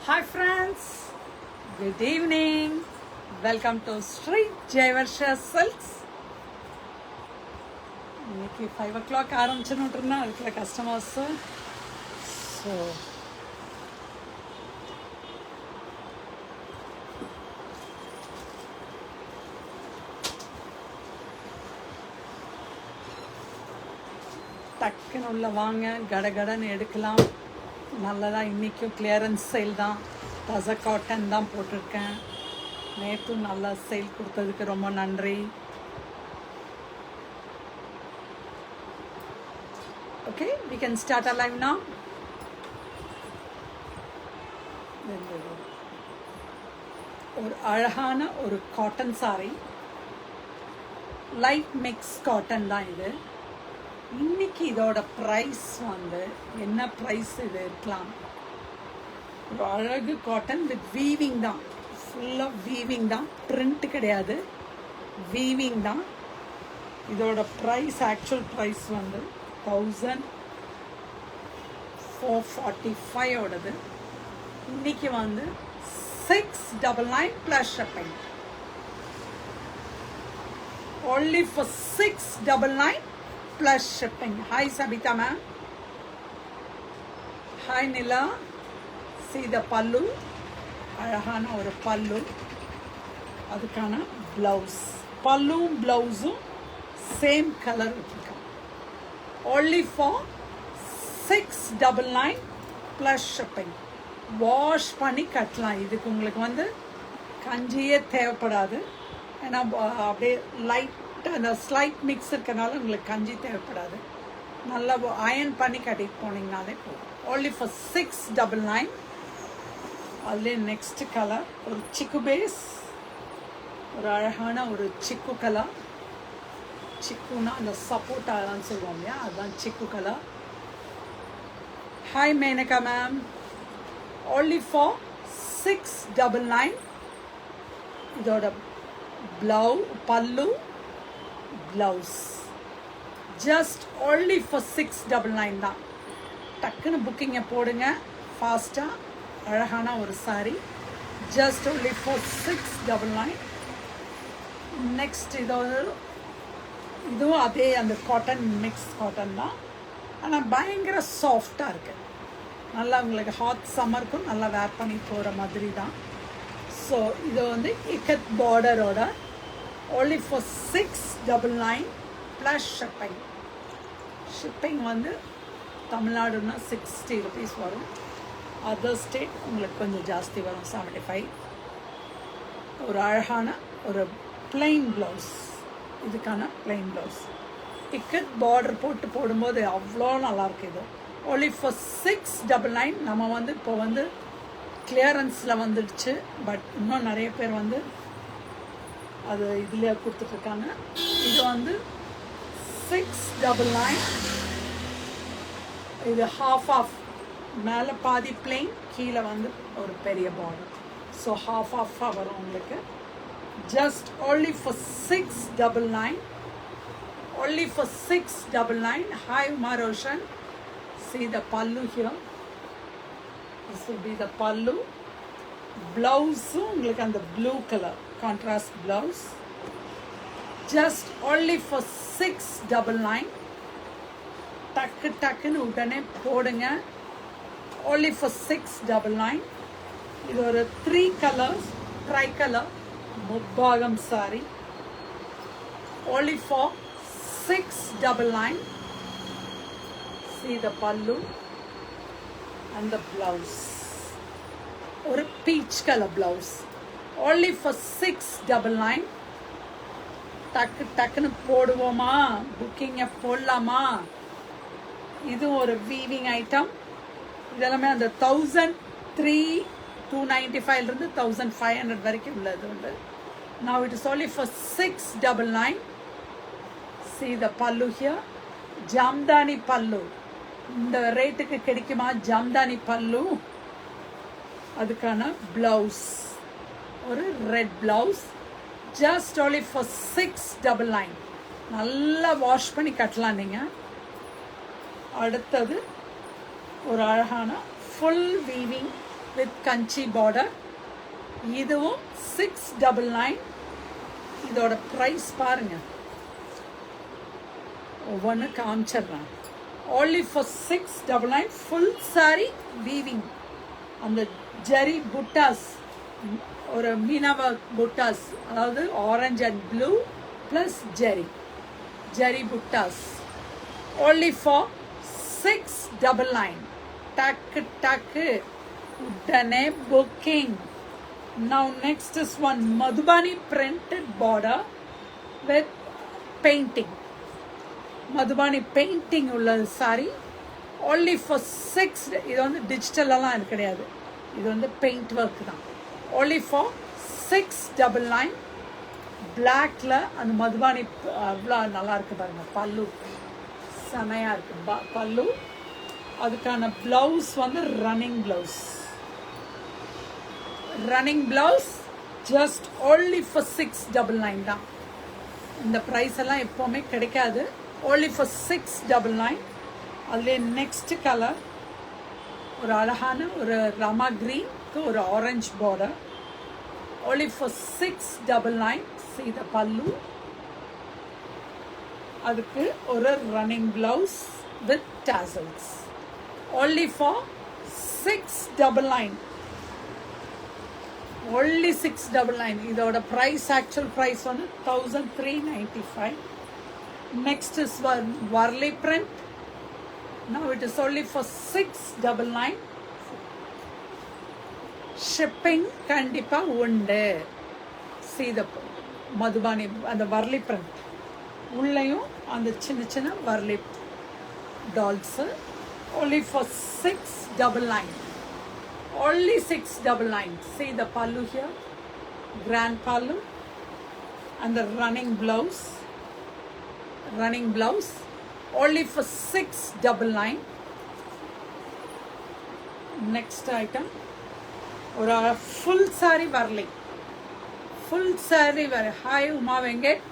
Hi friends, good evening. Welcome to Sri Jayavarsha Silks. இன்னைக்கு 5 o'clock ஆரம்பிச்சுன்னு அதுக்குள்ள customers. So டக்குன்னு உள்ள வாங்க, கடகடன்னு எடுக்கலாம். நல்லதாக இன்றைக்கும் கிளியரன்ஸ் சேல் தான். தச காட்டன் தான் போட்டிருக்கேன். நேற்றும் நல்லா சேல் கொடுத்ததுக்கு ரொம்ப நன்றி. Okay, we can start our live now. ஒரு அழகான ஒரு cotton sorry, light mix cotton தான் இது. இன்னைக்கு இதோட ப்ரைஸ் வந்து என்ன ப்ரைஸ் இது இருக்கலாம்? ஒரு அழகு காட்டன் வித் வீவிங் தான், ஃபுல்லாக வீவிங் தான், பிரிண்ட் கிடையாது, வீவிங் தான். இதோட ப்ரைஸ், ஆக்சுவல் ப்ரைஸ் வந்து 1445 ஓடது. இன்னைக்கு வந்து 699 plus shipping. only for 699 plus shipping. Hi Sabita ma'am. Hi Nila. See the pallu. அழகான ஒரு பல்லு, அதுக்கான பிளவுஸ். பல்லும் பிளவுஸும் சேம் கலர் வச்சுருக்கேன். only for 699 plus shipping. Wash பண்ணி கட்டலாம். இதுக்கு உங்களுக்கு வந்து கஞ்சியே தேவைப்படாது. ஏன்னா அப்படியே லைட் அந்த ஸ்லைட் மிக்ஸ் இருக்கிறனால உங்களுக்கு கஞ்சி தேவைப்படாது. நல்லா அயன் பண்ணி கட்டிட்டு போனீங்கனாலே போதும். only for 699. அதுலேயே நெக்ஸ்ட் கலர் ஒரு சிக்கு பேஸ், ஒரு அழகான ஒரு சிக்கு கலர். சிக்குன்னா அந்த சப்போட்டான்னு சொல்லுவோம் இல்லையா, அதுதான் சிக்கு colour. Hi Menaka ma'am. only for 699. இதோட பல்லு பிளவுஸ் ஜஸ்ட் only for 699 தான். டக்குன்னு புக்கிங்கை போடுங்க ஃபாஸ்ட்டாக. அழகான ஒரு sorry, just only for 699. Next இதுவும் அதே அந்த காட்டன் மிக்ஸ் காட்டன் தான், ஆனால் பயங்கர சாஃப்டாக இருக்குது. நல்லா உங்களுக்கு ஹாட் சம்மருக்கும் நல்லா வேர் பண்ணி போகிற மாதிரி தான். ஸோ இது வந்து ikat பார்டரோட only for 699 plus shipping. Shipping வந்து தமிழ்நாடுன்னா 60 rupees வரும். அதர் ஸ்டேட் உங்களுக்கு கொஞ்சம் ஜாஸ்தி வரும், 75. ஒரு அழகான ஒரு பிளெயின் ப்ளவுஸ், இதுக்கான பிளெயின் ப்ளவுஸ். இக்கத் பார்டர் போட்டு போடும்போது அவ்வளோ நல்லாயிருக்கு. இது only for 699. நம்ம வந்து இப்போ வந்து கிளியரன்ஸில் வந்துடுச்சு, பட் இன்னும் நிறைய பேர் வந்து அது இதில் கொடுத்துட்ருக்காங்க. இது வந்து 699. இது ஹாஃப் ஆஃப், மேலே பாதி பிளெயின், கீழே வந்து ஒரு பெரிய பார்டர். ஸோ ஹாஃப் ஆஃபாக வரும் உங்களுக்கு. Just only for 699. only for 699. Hi Umar Roshan. See the pallu here. This will be the pallu. Blouse உங்களுக்கு அந்த blue colour contrast blouse. Just only for 699. டக்குன்னு உடனே போடுங்க. only for 699. இது ஒரு 3 கலர்ஸ் ட்ரை கலர் முப்பாகம் sari. only for 699. See the pallu and the blouse. ஒரு peach colour blouse. only for 699. டக்குன்னு போடுவோமா, புக்கிங்கை போடலாமா? இது ஒரு வீவிங் ஐட்டம். இதெல்லாமே அந்த 13,295 1500 வரைக்கும் உள்ளது உண்டு. now it is only for 699. see the pallu here. Jamdani பல்லு இந்த ரேட்டுக்கு கிடைக்குமா? ஜாம்தானி பல்லு. அதுக்கான பிளவுஸ் ஒரு red blouse. Just only for 699. நல்லா வாஷ் பண்ணி கட்டலாம் நீங்கள். அடுத்தது ஒரு அழகான full weaving with kanchi border. இதுவும் 699. இதோட price பாருங்க, ஒவ்வொன்று காமிச்சிடுறேன். only for 699. full saree weaving, அந்த ஜரி புட்டாஸ், ஒரு மீனவ புட்டாஸ், அதாவது orange and blue plus zari buttas. only for 699. டக்கு உடனே booking. Now next is one Madhubani printed border with painting. Madhubani painting உள்ள saree only for 6. இது வந்து டிஜிட்டலெல்லாம் கிடையாது, இது வந்து பெயிண்ட் ஒர்க் தான். only for 699. பிளாக்ல அந்த மதுபானி அவ்வளோ நல்லா இருக்கு பாருங்க. பல்லு செமையாக இருக்கு. பல்லு, அதுக்கான ப்ளவுஸ் வந்து running blouse just only for 699 தான். இந்த ப்ரைஸ் எல்லாம் எப்போவுமே கிடைக்காது. only for 699. அதுலேயே நெக்ஸ்ட் கலர் ஒரு அழகான ஒரு ராமா க்ரீனுக்கு ஒரு orange border. only for 699. see the pallu, அதுக்கு ஒரு running blouse with tassels. only for 699. only 699. இதோட ப்ரைஸ், ஆக்சுவல் ப்ரைஸ் வந்து 1395. next is Varli print. now it is only for 699. shipping கண்டிப்பா உண்டு. see the மதுபானி அந்த வர்லி print உள்ளேயும் அந்த சின்ன Warli dals. only for 699. only 699. see the pallu here, grand pallu and the running blouse. only for 699. next item ஒரு full sorry வரலை. Full sorry வர. Hi Uma Venkat,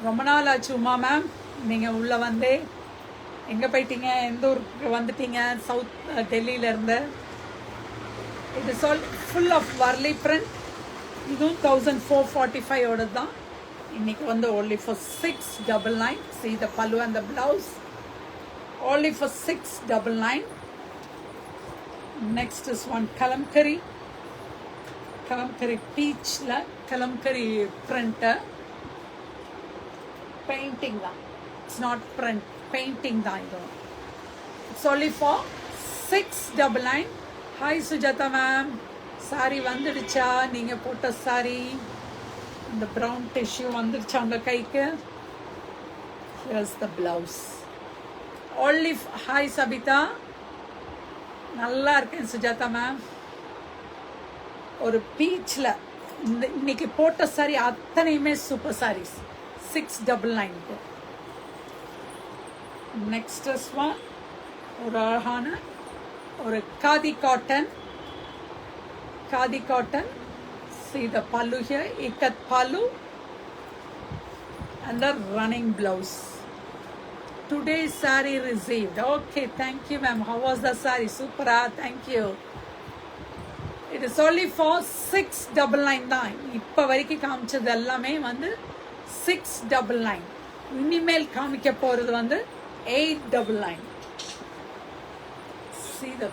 ரொம்ப நாள் ஆச்சு உமா மேம், நீங்கள் உள்ளே வந்தே எங்கே போயிட்டீங்க, எந்த ஊருக்கு வந்துட்டீங்க? சவுத் டெல்லியிலேருந்து. It is all full of Warli print. இதுவும் 1445 தான். இன்னைக்கு வந்து only for 699. see the pallu and the blouse. only for 699. next is one kalamkari peachல kalamkari print. painting தான், it's not print, painting தான் இது. it's only for 699. hi Sujata ma'am, saree வந்துடுச்சா? நீங்க போட்ட saree இந்த brown tissue வந்துடுச்சா உங்க கைக்கு? here's the blouse. only hi Sabita, நல்லா இருக்கேன் சுஜாதா மேம். ஒரு பீச்சில் இன்னைக்கு போட்ட சாரி அத்தனையுமே சூப்பர் சாரீஸ். 699. நெக்ஸ்ட் ஒன் ஒரு அழகான ஒரு khadi cotton. see the pallu here, ikat pallu and the running blouse. Today's saree received. okay, thank you ma'am. how was the saree? super. thank you. it is only for 699 தான். இப்போ வரைக்கும் காமிச்சது எல்லாமே வந்து 699. இனிமேல் காமிக்க போகிறது வந்து 899. see the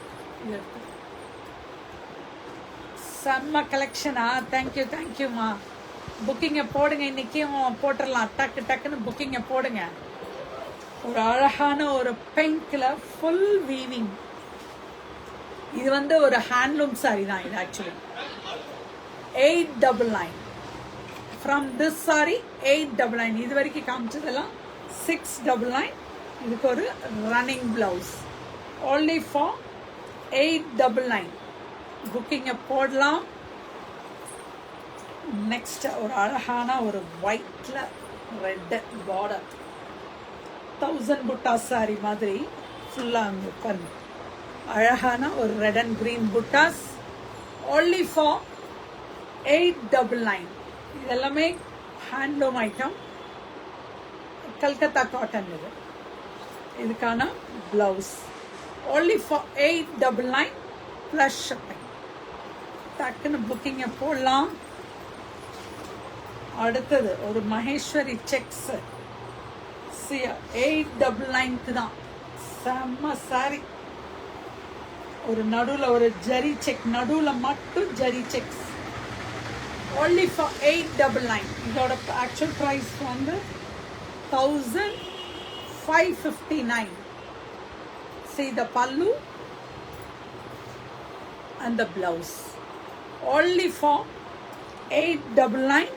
செம்ம கலெக்ஷனா? தேங்க்யூமா. புக்கிங்கை போடுங்க, இன்றைக்கும் போட்டுடலாம். டக்குன்னு புக்கிங்கை போடுங்க. ஒரு அழகான ஒரு பிங்க்ல ஃபுல் வீவிங். இது வந்து ஒரு ஹேண்ட்லூம் சாரி தான். இது ஆக்சுவலி 899. From this sorry 899. இது வரைக்கும் காமிச்சதெல்லாம் 699. இதுக்கு ஒரு ரன்னிங் பிளவுஸ். only for 899. புக்கிங்கை போடலாம். நெக்ஸ்ட் ஒரு அழகான ஒரு ஒயிட்ல ரெட் பார்டர் 1000 புட்டா சாரி மாதிரி ஃபுல்லாக உட்காந்து அழகான ஒரு red and green buttas. only for 899. இதெல்லாமே ஹேண்ட்லூம் ஐட்டம். கல்கத்தா காட்டன் இது. இதுக்கான blouse only for 899 plus shipping. டக்குன்னு புக்கிங்கை போடலாம். அடுத்தது ஒரு மகேஸ்வரி செக்ஸ் 899 தான். செம்ம சாரி. ஒரு நடுவில் ஒரு ஜரி செக், நடுவில் மட்டும் ஜரி செக்ஸ். only for 899. இதோட ஆக்சுவல் ப்ரைஸ் வந்து 1559. see the pallu and the blouse. only for 899.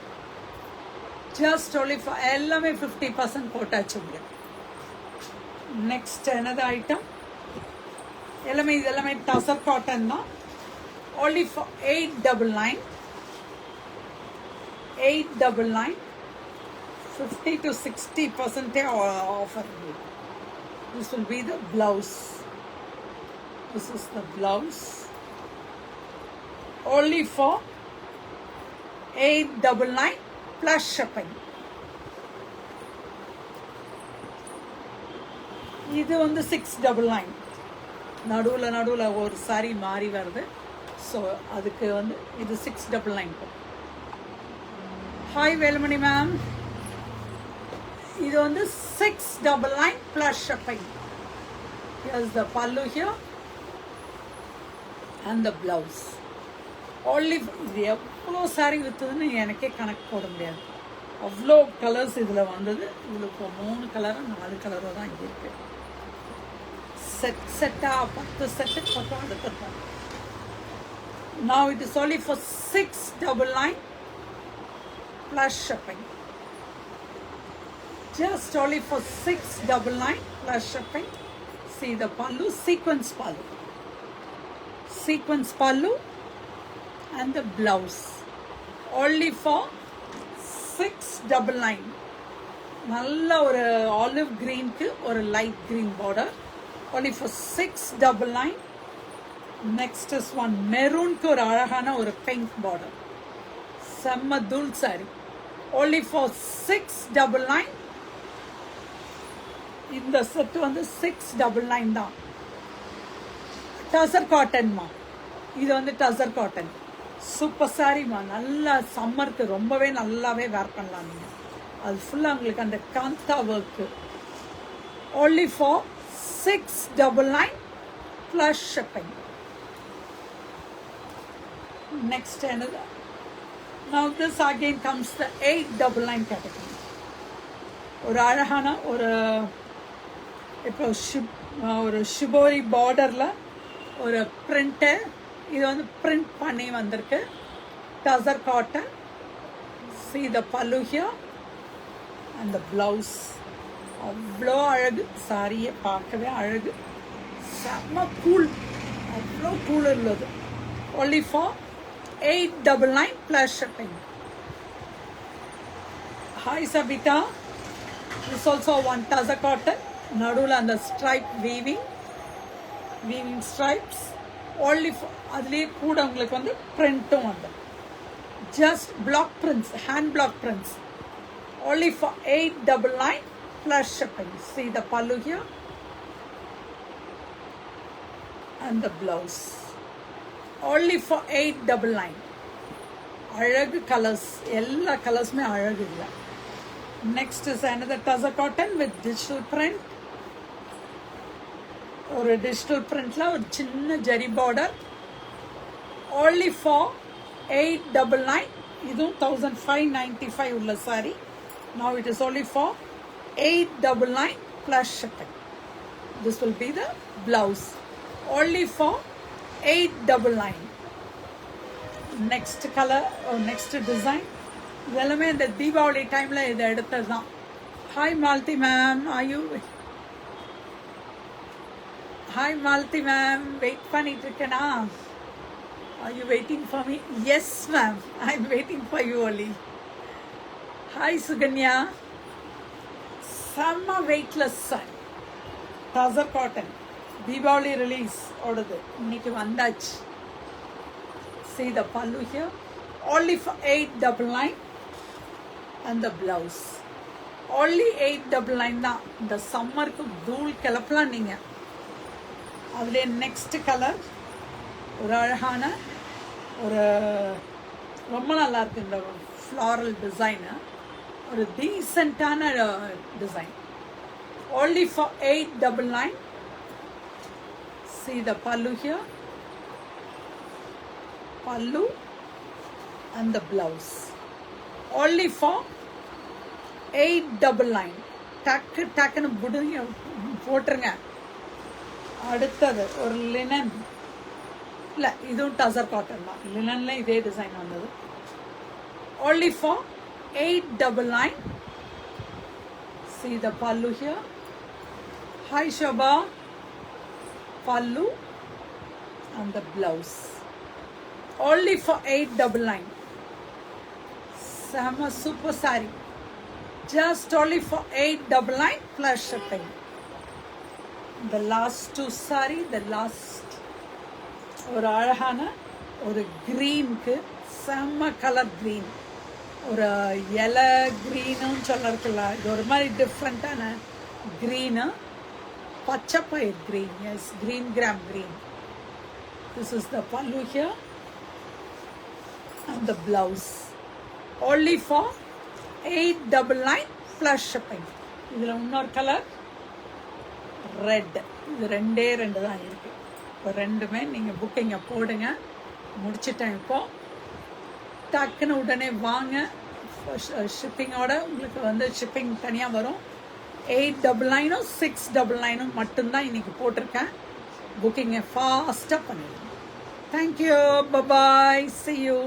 just only for எல்லாமே 50% போட்டாச்சுங்க. next another item. எல்லாமே டசர் காட்டன் தான். only for 899. 899. 50 to 60% offer. This will be the blouse. This is the blouse. only for 899 plus shipping. இது வந்து 699. நடுவில் ஒரு sorry மாறி வருது. So அதுக்கு வந்து இது 699. Hi Velumani ma'am. இது வந்து 699 plus shipping. here's the pallu here and the blouse. only இது எவ்வளோ சாரி விற்றுதுன்னு எனக்கே கணக்கு போட முடியாது. அவ்வளோ கலர்ஸ் இதில் வந்தது. இதில் இப்போ 3 கலரோ 4 கலரோ தான் இங்கே இருக்குது. செட்டாக 10 செட்டு பக்கம் எடுத்துருக்கோம். now it is only for 699 plus shipping. just only for 699 plus shipping. see the pallu, sequence pallu and the blouse. only for 699. நல்ல ஒரு ஆலிவ் கிரீனுக்கு ஒரு light green border. only for 699. next is one மெரூனுக்கு ஒரு அழகான ஒரு pink border. செம்ம தூள் sorry. only for 699. இந்த set வந்து 699 தான். டசர் காட்டன்மா. இது வந்து டசர் காட்டன். சூப்பர் சாரிம்மா. நல்லா சம்மருக்கு ரொம்பவே நல்லாவே வேர் பண்ணலாம் நீங்கள். அது ஃபுல்லாக உங்களுக்கு அந்த Kantha work. only for 699 plus shipping. next another. now this again comes the 899 category. ஒரு அழகான ஒரு இப்போ ஒரு ஷிபோரி பார்டரில் ஒரு பிரிண்ட்டு. இது வந்து பிரிண்ட் பண்ணி வந்திருக்கு. Tussar cotton. see the pallu here and the blouse. அவ்வளோ அழகு. சாரியை பார்க்கவே அழகு. செம்ம கூல். அவ்வளோ கூல் உள்ளது. only for 899 plus shipping. hi Sabita. this also one tazza cotton. நடுவில் அந்த stripe weaving stripes. only for அதுலேயே கூட உங்களுக்கு வந்து பிரிண்ட்டும் வந்து just black prints, hand black prints. only for 899 plus shipping. see the pallu here and the blouse. only for 899. அழகு colours. எல்லா கலர்ஸுமே அழகு இல்லை. next is another tazza cotton with digital print. ஒரு டிஜிட்டல் பிரிண்ட்ல ஒரு சின்ன ஜரி பார்டர். only for 899. இதுவும் 1595 உள்ள sorry. now it is only for 899 plus shipping. this will be the blouse. only for 899. next color or next design. இதெல்லாமே இந்த தீபாவளி டைம்ல இதை எடுத்தது தான். Hi Malathi ma'am. Hi Malathi ma'am. Wait பண்ணிட்டு இருக்கேனா? Are you waiting for me? Yes ma'am, I'm waiting for you only. Hi Suganya. செம்ம weightless sorry. Tussar cotton. Deepavali release ஓடுது. இன்னைக்கு வந்தாச்சு. see the pallu here. only for 899 and the blouse. only 899 தான். இந்த சம்மருக்கு தூள் கிளப்பலாம் நீங்கள். அதுலேயே நெக்ஸ்ட் கலர் ஒரு அழகான ஒரு ரொம்ப நல்லா இருக்கு இந்த ஃப்ளாரல் டிசைனு. ஒரு டீசெண்டான design. only for 899. see the pallu here, pallu and the blouse, only for 899. டக்குன்னு புடுங்க போட்டுருங்க. அடுத்தது ஒரு லினன், இல்லை இதுவும் டசர் காட்டன் தான். லினன்ல இதே டிசைன் வந்தது. only for 899. see the pallu here. hi Shobha. pallu and the blouse, only for 899. Sama super saree, just only for 899 plus shipping. The last two saree, the last ஒரு அழகான ஒரு க்ரீனுக்கு செம்ம colour green, ஒரு இலை க்ரீனுன்னு சொல்லறதுல இது ஒரு மாதிரி டிஃப்ரெண்ட்டான க்ரீனு, பச்சைப்பயிர் green. Yes, green gram green. This is the pallu here and the blouse, only for 899 plus shipping. இதில் இன்னொரு கலர் ரெட். இது ரெண்டே தான் இருக்குது. இப்போ ரெண்டுமே நீங்கள் புக்கிங்கை போடுங்க. முடிச்சிட்டேன். இப்போது டக்குன்னு உடனே வாங்க. ஷிப்பிங்கோட உங்களுக்கு வந்து ஷிப்பிங் தனியாக வரும். 899 699 மட்டும்தான் இன்றைக்கி போட்டிருக்கேன். புக்கிங்கை ஃபாஸ்ட்டாக பண்ணிடுங்க. Thank you, bye bye, see you.